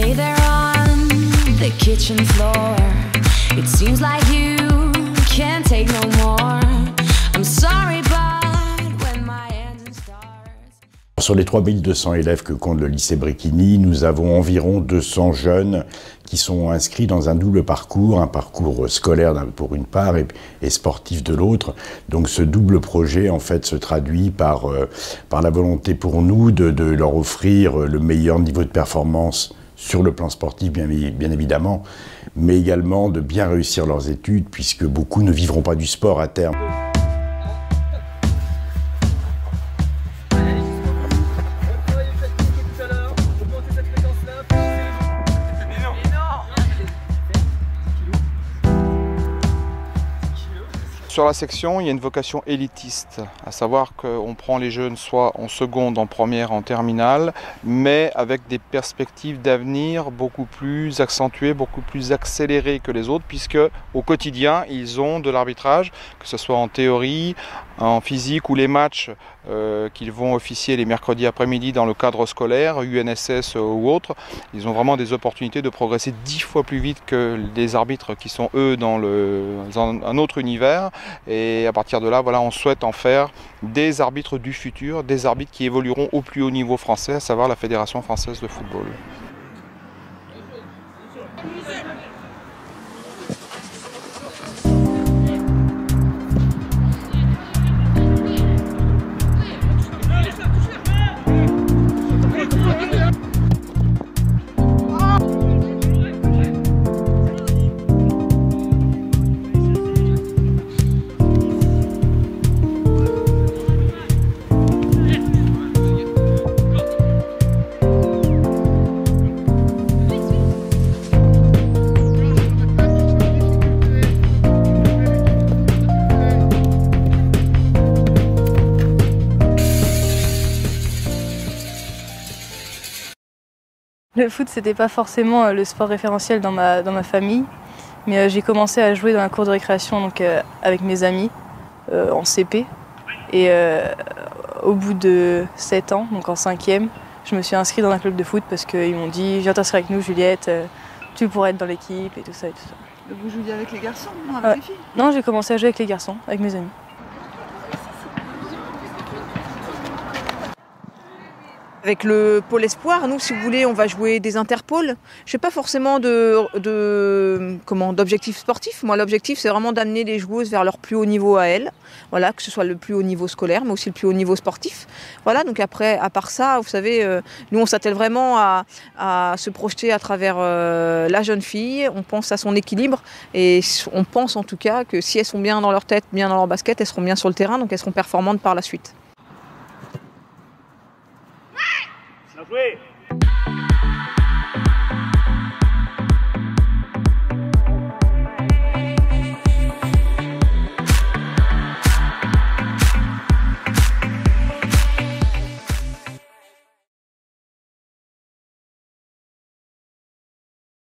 lay there on the kitchen floor. It seems like you can't take no more. I'm sorry, but when my engine starts. Sur les 3200 élèves que compte le lycée Bréquigny, nous avons environ 200 jeunes qui sont inscrits dans un double parcours, un parcours scolaire pour une part et sportif de l'autre. Donc ce double projet en fait se traduit par la volonté pour nous de leur offrir le meilleur niveau de performance sur le plan sportif bien évidemment, mais également de bien réussir leurs études puisque beaucoup ne vivront pas du sport à terme. Sur la section, il y a une vocation élitiste, à savoir qu'on prend les jeunes soit en seconde, en première, en terminale, mais avec des perspectives d'avenir beaucoup plus accentuées, beaucoup plus accélérées que les autres, puisque au quotidien, ils ont de l'arbitrage, que ce soit en théorie, en physique ou les matchs qu'ils vont officier les mercredis après-midi dans le cadre scolaire, UNSS ou autre. Ils ont vraiment des opportunités de progresser 10 fois plus vite que les arbitres qui sont eux dans un autre univers. Et à partir de là, voilà, on souhaite en faire des arbitres du futur, des arbitres qui évolueront au plus haut niveau français, à savoir la Fédération française de football. Le foot, c'était pas forcément le sport référentiel dans ma famille, mais j'ai commencé à jouer dans la cour de récréation donc, avec mes amis en CP. Et au bout de 7 ans, donc en 5e, je me suis inscrite dans un club de foot parce qu'ils m'ont dit « Viens t'inscrire avec nous Juliette, tu pourrais être dans l'équipe » et tout ça et tout ça. Vous jouiez avec les garçons, non avec les filles? Non, j'ai commencé à jouer avec les garçons, avec mes amis. Avec le pôle espoir, nous, si vous voulez, on va jouer des interpôles. Je n'ai pas forcément d'objectif sportif. Moi, l'objectif, c'est vraiment d'amener les joueuses vers leur plus haut niveau à elles. Voilà, que ce soit le plus haut niveau scolaire, mais aussi le plus haut niveau sportif. Voilà, donc après, à part ça, vous savez, nous, on s'attelle vraiment à se projeter à travers la jeune fille. On pense à son équilibre et on pense en tout cas que si elles sont bien dans leur tête, bien dans leur basket, elles seront bien sur le terrain, donc elles seront performantes par la suite. Bien joué.